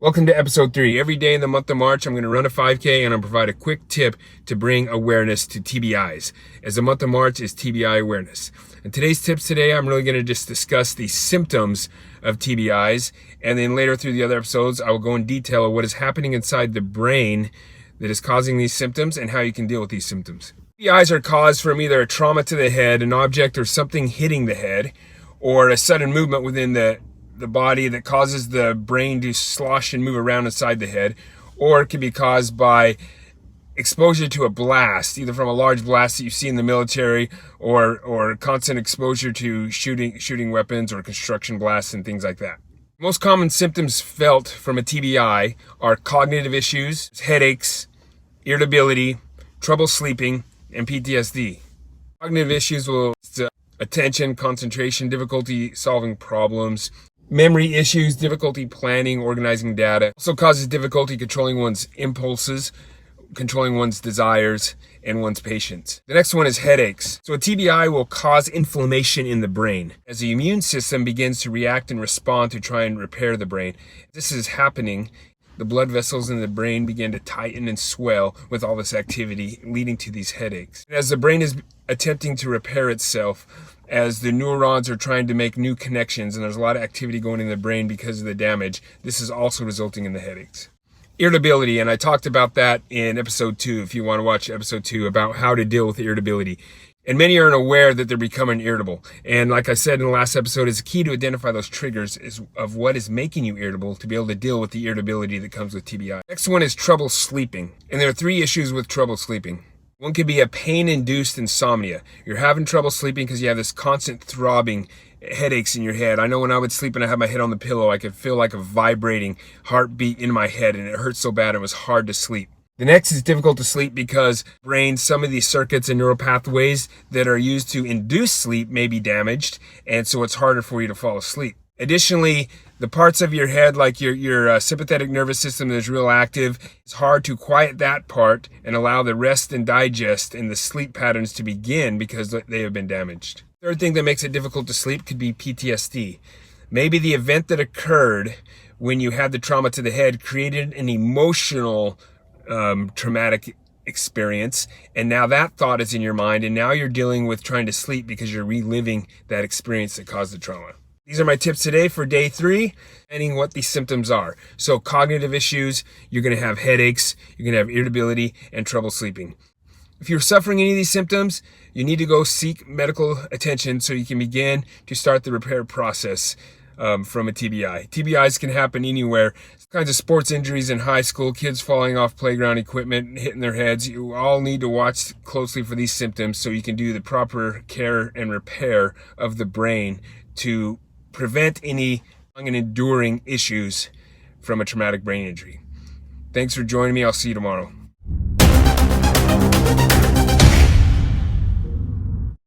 Welcome to episode 3. Every day in the month of March, I'm going to run a 5K and I'll provide a quick tip to bring awareness to TBIs, as the month of March is TBI awareness. And today's tips today, I'm really going to just discuss the symptoms of TBIs, and then later through the other episodes, I will go in detail of what is happening inside the brain that is causing these symptoms and how you can deal with these symptoms. TBIs are caused from either a trauma to the head, an object or something hitting the head, or a sudden movement within the body that causes the brain to slosh and move around inside the head, or it can be caused by exposure to a blast, either from a large blast that you see in the military or constant exposure to shooting weapons or construction blasts and things like that. Most common symptoms felt from a TBI are cognitive issues, headaches, irritability, trouble sleeping, and PTSD. Cognitive issues will attention, concentration, difficulty solving problems, memory issues, difficulty planning, organizing data. Also causes difficulty controlling one's impulses, controlling one's desires, and one's patience. The next one is headaches. So a TBI will cause inflammation in the brain as the immune system begins to react and respond to try and repair the brain. This is happening. The blood vessels in the brain begin to tighten and swell with all this activity, leading to these headaches. As the brain is attempting to repair itself, as the neurons are trying to make new connections, and there's a lot of activity going in the brain because of the damage, this is also resulting in the headaches. Irritability, and I talked about that in episode 2, if you want to watch episode 2, about how to deal with irritability. And many aren't aware that they're becoming irritable. And like I said in the last episode, it's key to identify those triggers of what is making you irritable to be able to deal with the irritability that comes with TBI. Next one is trouble sleeping. And there are 3 issues with trouble sleeping. One could be a pain-induced insomnia. You're having trouble sleeping because you have this constant throbbing headaches in your head. I know when I would sleep and I had my head on the pillow, I could feel like a vibrating heartbeat in my head, and it hurt so bad it was hard to sleep. The next is difficult to sleep because brain, some of these circuits and neural pathways that are used to induce sleep may be damaged, and so it's harder for you to fall asleep. Additionally, the parts of your head, like your sympathetic nervous system that is real active, it's hard to quiet that part and allow the rest and digest and the sleep patterns to begin because they have been damaged. Third thing that makes it difficult to sleep could be PTSD. Maybe the event that occurred when you had the trauma to the head created an emotional traumatic experience, and now that thought is in your mind, and now you're dealing with trying to sleep because you're reliving that experience that caused the trauma. These are my tips today for day 3, and what these symptoms are. So cognitive issues, you're going to have headaches, you're going to have irritability, and trouble sleeping. If you're suffering any of these symptoms, you need to go seek medical attention so you can begin to start the repair process from a TBI. TBIs can happen anywhere. Kinds of sports injuries in high school, kids falling off playground equipment, hitting their heads. You all need to watch closely for these symptoms so you can do the proper care and repair of the brain to prevent any long and enduring issues from a traumatic brain injury. Thanks for joining me. I'll see you tomorrow.